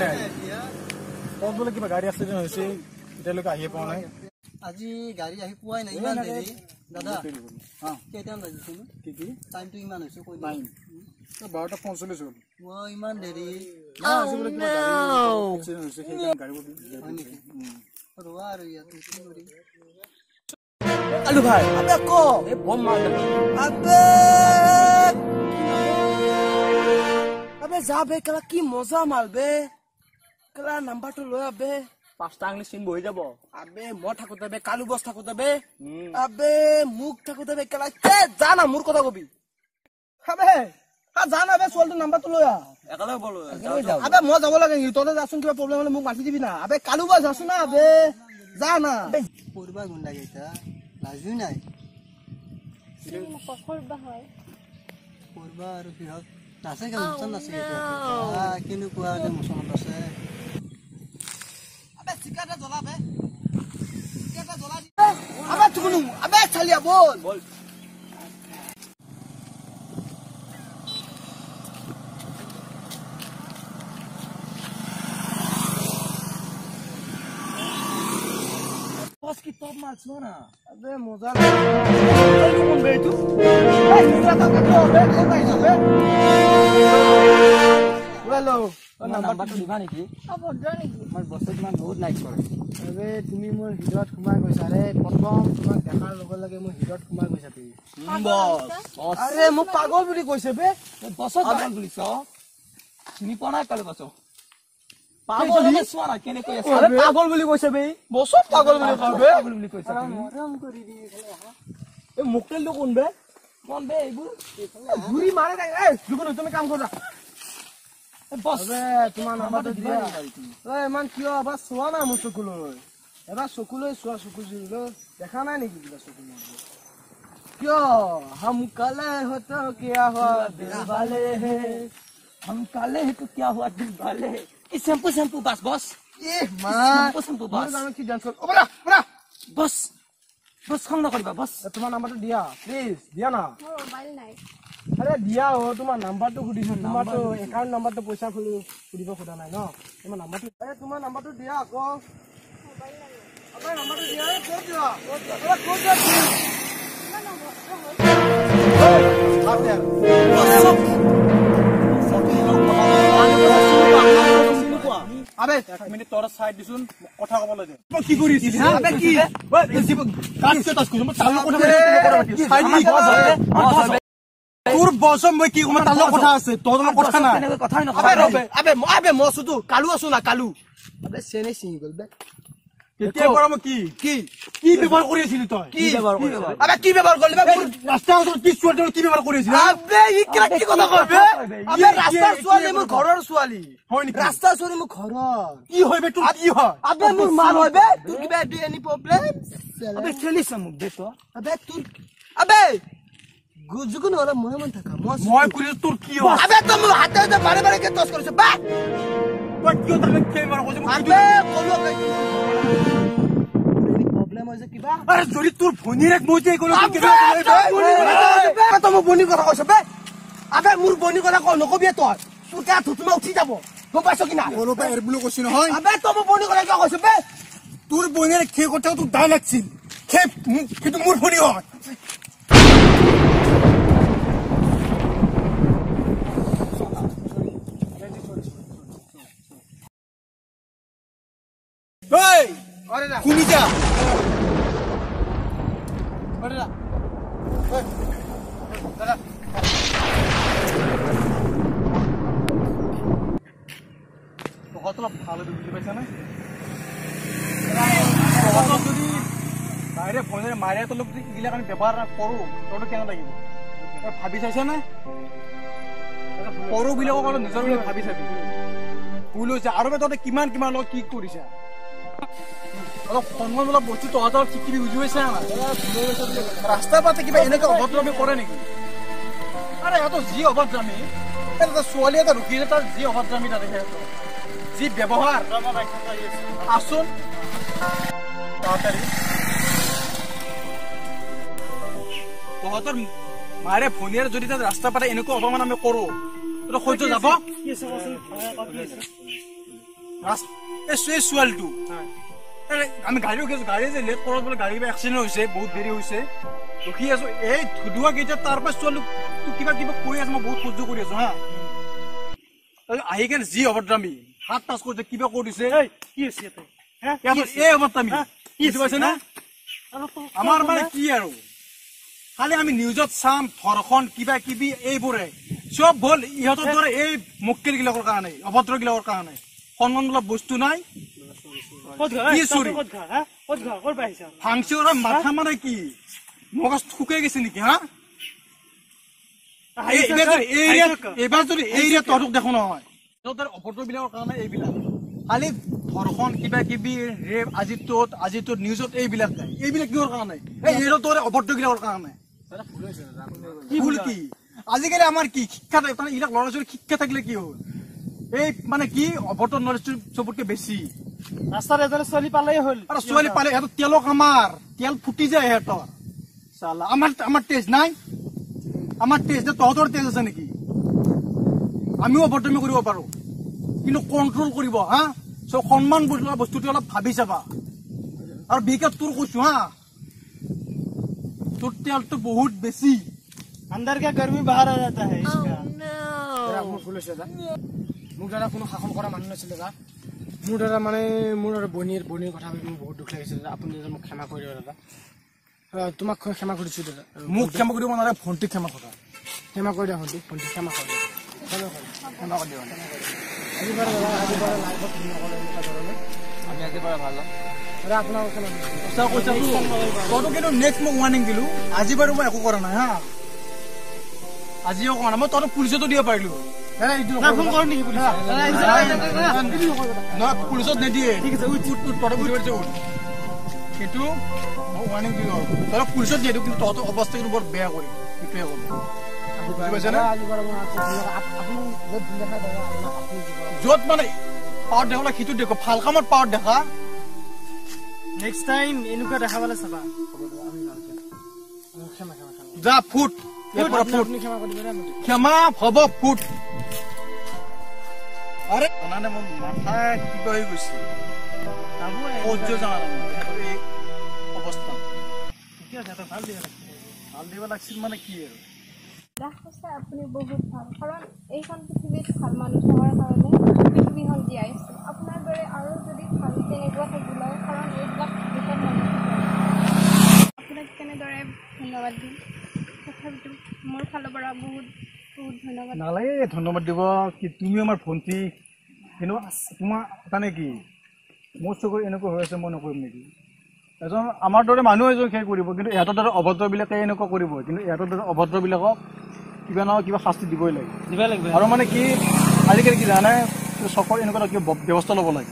নাই কত বলে কিবা গাড়ী এক্সিডেন্ট হৈছে এতিয়ালৈকে আহিয়ে পোৱা নাই আজি গাড়ী আহি পোৱাই নাই ইমান দেৰি দাদা কেইটামান বাজিছিল কি কি টাইমটো ইমান হৈছে কৈ নাই 12:45 হ'ল মই ইমান দেৰি আজি বলে কিবা গাড়ী এক্সিডেন্ট হৈছে সেই গাড়ী ৰৱা আৰু ইয়াতে কি কৰি আলু ভাই আবে কো এ বম মার আবে যাবে কলা কি মজা মারবে কলা নাম্বারটো লয় আবে পাঁচটা আংলি সিন বহি যাব আবে ম থাকোতে বে কালু বস থাকোতে বে আবে মুখ থাকোতে বে কলা কে জানা মুর কথা কবি আবে জানা বে সোলটো নাম্বারটো লয় একালে বলো আবে ম যাব লাগে তোতে যাচোন কিবা প্রবলেম হলে মুখ মাতি দিবি না আবে কালু বস যাচোন না আবে জানা পড়বা গুন্ডা গেটা লাজু নাই করবা হয় পড়বা আৰু কিহক নাছে কেন মুছন নাছে কিন্তু কোৱা যে মুছনত আছে আবে সিগারেট জ্বলাবে সিগারেট জ্বলা দি আবে তুকুনু আবে চালিয়া বল বল কি টপ মাছ না আবে মজা লাগে কোন বে তু এই নিরা তা তো বে কোন গাইছো বে হ্যালো নাম্বারটো দিবা নেকি অভদ্র নেকি আমার বসে তোমাক বহুত লাইক কৰে আবে তুমি মোৰ হিৰত খুমাই গৈছা ৰে প্ৰথম তোমাক দেখাৰ লগে লগে মোৰ হিৰত খুমাই গৈছা তুমি বস আৰে মোক পাগল বুলি কৈছে বে বস পাগল বুলিছ চিনি পোৱা নাই কালে বস পাগল সোনা কেনে কই আছে আরে পাগল বুলি কৈছে বে বস পাগল বুলি কইবে পাগল বুলি কৈছে মৰম কৰি দি এ মুকটেল তো কোন বে এইবোৰ ঘুৰি মাৰে নাই এ দুগুন তুমি কাম কৰা বস আবে তোমাৰ নাম্বাৰটো দিয়া এ মান কিয় আবা সোৱা না মোৰ চকুলৈ এবা চকুলৈ সোৱা চকুলৈ দেখা নাই নেকি কিবা চকুলৈ কিয় हम काले हो तो क्या हुआ दिल वाले हैं हम काले हैं तो क्या हुआ दिल वाले हैं ये शैम्पू बस बस ए मां शैम्पू बस मैं की डांस कर ओ बड़ा बस खंग न करिबा बस तुम्हारा नंबर तो दिया प्लीज दिया ना मोबाइल নাই अरे दिया हो तुम्हारा नंबर तो खुदिছো नंबर तो अकाउंट नंबर तो पैसा खुदिब खुदा নাই ন তোমার नंबर तो अरे तुम्हारा नंबर तो दिया को মোবাইল নাই अबे नंबर तो दिया को दिया अरे को दिया আবে এক মিনিট তোর সাইড দিছুন কথা কবলে দে কি কৰিছিস আবে কি কাটছে তাস কইছ মই তাল কথা কইছ সাইড দি তোর বসম মই কি কম তাল কথা আছে তোর কথা না কথাই না আবে আবে মসুদু কালু আছো না কালু আবে সেনে সিঙ্গল বে কেতিয়া পরম কি ব্যবহার করিছিলি তুই কি ব্যবহার করিস আবে কি ব্যবহার করলি বে রাস্তা কি সুয়াল কি ব্যবহার করিছিলি আবে ইকরা কি কথা কইবে আবে রাস্তার সুয়ালি মোর ঘৰৰ সুয়ালি হয় নি ৰাস্তা সুয়ালি মোৰ ঘৰৰ কি হইবে তুই কি হয় আবে মোর মাল হইবে তুই কিবা ডু এনি প্রবলেম আবে খেলিছ মোক দে তো আবে তুই আবে গুজুকুন ওরা মই মন থাকা মই করিস তোর কি হয় আবে তুমি হাতে বারে বারে কে টস করিস বা তুই কি তাহলে কে মার কইছ আবে কলো প্রবলেম হইছে কিবা আরে যদি তোর ফোনের এক মইতে কলো কি কিবা তুমি বনি কথা কইছ বে আবে মোর বনি কথা কই নকবি তোর তোর কা থুতমা উঠি যাব গম পাইছ কি না বলো বে এর বুলো কইছ নহয় আবে তুমি বনি কথা কি কইছ বে তোর বনের খে কথাও তো দাই লাগছিল খে কিন্তু মোর ফোনি হয় Hey! Kunija! Orera! Hey! Dada! Pokoknya ভালো বুঝতে পাইছ না? পকত যদি বাইরে ফোনে মারিয়া তো লোক গিলা কারণে ব্যবহার করো তোর কেন লাগিব ভাবি চাইছ না করো বিলে কোনো নিজৰ ভাবি চাবি ভুল হৈছে আৰু তহঁতে কিমান লোক কি কৰিছা অলপ সন্মানমূলক বস্তু তহঁতৰ শিকিবি বুজি পাইছা না ৰাস্তাৰ পাতে কিবা এনেকে অভদ্ৰামী কৰে নেকি আৰে এত যি অভদ্ৰামী এটা ছোৱালী এটা ৰখি আছে তাৰ যি অভদ্ৰামী এটা দেখে যি ব্যৱহাৰ আসুন তাড়াতাড়ি তহঁতৰ মাৰে ভনিয়াৰ যদি তাত ৰাস্তা পাতে এনেকুৱা অপমান আমি কৰো তোৰ সহ্য যাব এই ছোৱালীটো আমি গাড়ী ৰখি আছো গাড়ী যে লেট কৰাত বোলে গাড়ী কিবা এক্সিডেণ্ট হৈছে বহুত দেৰি হৈছে ৰখি আছো এই ধুধুৱা কেইটা তাৰ পৰা ছোৱালীটো কিবা কিবা কৈ আছে মই বহুত সহ্য কৰি আছো হা আহি কেনে যি অভদ্ৰামী হাত টাচ কৰিছে কিবা কৰি দিছে কি হৈছে এই অভদ্ৰামী কি পাইছে না আমাৰ মানে কি আৰু খালি আমি নিউজত চাম ধৰ্ষণ কিবা কিবি এইবোৰে চব ভুল ইহঁতৰ দৰে এই মুক্কিল গিলাকৰ কাৰণে অভদ্ৰ গিলাকৰ কাৰণে সন্মান বোলা বস্তু নাই ফাংচনৰ মাথা মানে কি মগজ শুকাই গৈছে নেকি হা এইবাৰ যদি এই তহঁতক দেখো নহয় অভদ্ৰ বিলাকৰ কাৰণে এইবিলাক খালি ধৰ্ষণ কিবা কিবি ৰেপ আজিটোত নিউজত এইবিলাক যায় এইবিলাক কিহৰ কাৰণে এই অভদ্ৰ বিলাকৰ কাৰণে ভুল কি আজিকালি আমাৰ কি শিক্ষা এইবিলাক ল'ৰা ছোৱালী শিক্ষা থাকিলে কি হ'ল এই মানে কি অভদ্ৰ নলেজটো চবতকে বেছি ৰাস্তাত এজনী ছোৱালী পালেই হ'ল ছোৱালী পালে সিহঁতৰ তেলক আমাৰ তেল ফুটি যায় সিহঁতৰ চালা আমাৰ তেজ নাই আমাৰ তেজ নে তহঁতৰ তেজ আছে নেকি আমিও অভদ্ৰামি কৰিব পাৰো কিন্তু কণ্ট্ৰল কৰিব হা চব সন্মান বোলা বস্তুটো অলপ ভাবি চাবা আৰু বিশেষ তোৰ কৈছো হা তোৰ তেলটো বহুত বেছি अंदर क्या गर्मी बाहर आ जाता है इसका ভুল হৈছে দা মোৰ দ্বাৰা কোনো শাসন কৰা মানুহ নাছিলে দা মোৰ দ্বাৰা মানে মোৰ আৰু বনিৰ কথা ভাবি মোৰ বহুত দুখ লাগিছিল আপুনি মোক ক্ষমা কৰি দিয়ক দাদা তোমাক ক্ষমা কৰিছো দাদা মোক ক্ষমা কৰিব নালাগে ভণ্টিক ক্ষমা কৰা ক্ষমা কৰি দিয়া ভণ্টি ক্ষমা কৰি দিয়ক আজিবাৰ লাইভত আমি আজিবাৰ ভাল আপোনাক তইতো কিন্তু নেক্সট মই ৱাৰ্ণিং দিলো আজি বাৰু মই একো কৰা নাই হা আজিও কৰা নাই মই তহঁতক পুলিচতো দিব পাৰিলো পুলিচত নিদিয়ে কিন্তু মই ৱাৰ্ণিং দিলো তহঁতক পুলিচত দিয়ে কিন্তু তহঁতৰ অৱস্থা কিন্তু বৰ বেয়া কৰি সেইটোৱে য'ত মানে পাৱাৰ দেখালে সিটো দেখো ভাল কামত পাৱাৰ দেখা নেক্সট টাইম এনেকুৱা দেখাবলৈ চাবা যা ফুট ক্ষমা হব ফুট আৰে মানে মোৰ মাথা কিবা হৈ গৈছে সহ্য জানা এই অৱস্থা ভাল দিব লাগিছিল মানে কি আৰু আপুনি বহুত ভাল কাৰণ এইখন পৃথিৱীত ভাল মানুহ হোৱাৰ কাৰণে পৃথিৱীখন জীয়াই আছে আপোনাৰ দৰে আৰু যদি ভাল তেনেকুৱা থাকিলে কাৰণ এইবিলাক দেশত মানুহ আপোনাক কেনেদৰে ধন্যবাদ দিম তথাপিতো মোৰ ফালৰ পৰা বহুত বহুত ধন্যবাদ নালাগে ধন্যবাদ দিব কি তুমি আমাৰ ভণ্টি কিন্তু তোমাৰ মানে কি মোৰ চকুৰ এনেকুৱা হৈ আছে মই নকৰিম নেকি এজন আমাৰ দৰে মানুহ এজন সেই কৰিব কিন্তু ইহঁতৰ দৰে অভদ্ৰবিলাকে এনেকুৱা কৰিব কিন্তু ইহঁতৰ দৰে অভদ্ৰবিলাকক কিবা নহয় কিবা শাস্তি দিবই লাগে আৰু মানে কি আজিকালি কি জানে চকৰ এনেকুৱা কিবা ব্যৱস্থা ল'ব লাগে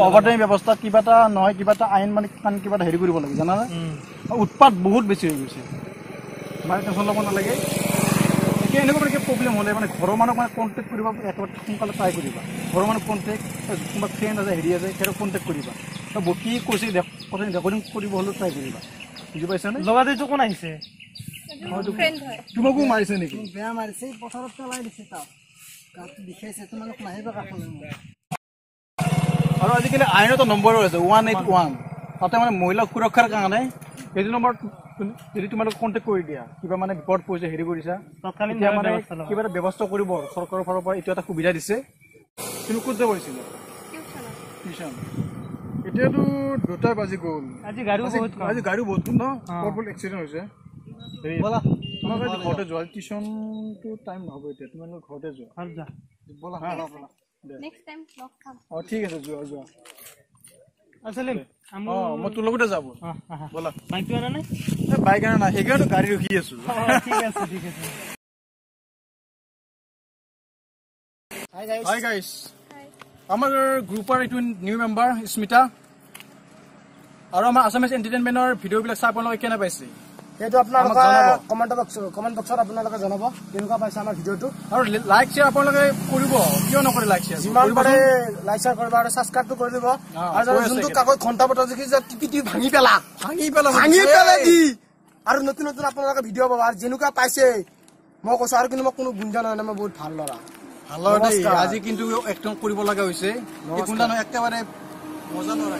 অভদ্ৰামী ব্যৱস্থা কিবা এটা নহয় কিবা এটা আইন মানে কিবা এটা হেৰি কৰিব লাগে জানানে উৎপাত বহুত বেছি হৈ গৈছে মানে টেনশ্যন ল'ব নালাগে এতিয়া এনেকুৱা মানে প্ৰব্লেম হ'লে মানে ঘৰৰ মানুহক মানে কণ্টেক্ট কৰিব একেবাৰে সোনকালে ট্ৰাই কৰিবা ঘৰৰ মানুহ কণ্টেক্ট কোনোবা ফ্ৰেণ্ড আছে হেৰি আছে সিহঁতক কণ্টেক্ট কৰিবা কি কৈছে ৰেকৰ্ডিং কৰিব হ'লেও ট্ৰাই কৰিবা বুজি পাইছানে লগতে এইটো কোন আহিছে তোমাকো মাৰিছে নেকি বেয়া মাৰিছে পথাৰত পেলাই দিছে তাক গাটো বিষাইছে তোমালোক নাহিবা কাষলৈ আৰু আজিকালি আইনতো নম্বৰো আছে 181 তাতে মানে মহিলা সুৰক্ষাৰ কাৰণে এইটো নম্বৰত যদি তোমালোক কণ্টেক্ট কৰি দিয়া কিবা মানে বিপদ পৰিছে হেৰি কৰিছা তেতিয়া মানে কিবা এটা ব্যৱস্থা কৰিব চৰকাৰৰ ফালৰ পৰা এইটো এটা সুবিধা দিছে তুমি ক'ত যাব পাৰিছিলা টিউশ্যন এতিয়াতো 2টা বাজি গ'ল আজি গাড়ীও বহুত কম ন ক'ত এক্সিডেণ্ট হৈছে ঘৰতে যোৱা টিউশ্যনটো টাইম নহ'ব এতিয়া তোমালোক ঘৰতে যোৱা ব'লা ঠিক আছে যোৱা মই তোৰ লগতে যাব ব'লা বাইক আনা নাই সেইকাৰণে গাড়ী ৰখি আছো হাই গাইছ আমাৰ গ্ৰুপৰ এইটো নিউ মেম্বাৰ স্মিতা আৰু আমাৰ আছামিজ এণ্টাৰটেইনমেণ্টৰ ভিডিঅ'বিলাক চাই আপোনালোকে কেনে পাইছে সেইটো আপোনালোকে কমেণ্ট বক্সত আপোনালোকে জনাব কেনেকুৱা পাইছে আমাৰ ভিডিঅ'টো আৰু লাইক শ্বেয়াৰ আপোনালোকে কৰিব কিয় নকৰে লাইক শ্বেয়াৰ যিমান পাৰে লাইক শ্বেয়াৰ কৰিব আৰু ছাবস্ক্ৰাইবটো কৰি দিব আৰু যোনটো কাগজ ঘণ্টা বতৰ দেখি যে টিপি ভাঙি পেলা দি আৰু নতুন নতুন আপোনালোকে ভিডিঅ' পাব আৰু যেনেকুৱা পাইছে মই কৈছো আৰু কিন্তু মই কোনো গুঞ্জা নহয় মই বহুত ভাল ল'ৰা ভাল দেই নমস্কাৰ। আজি কিন্তু একদম কৰিব লগা হৈছে এই কোনটা নহয় একেবাৰে মজা ল'ৰা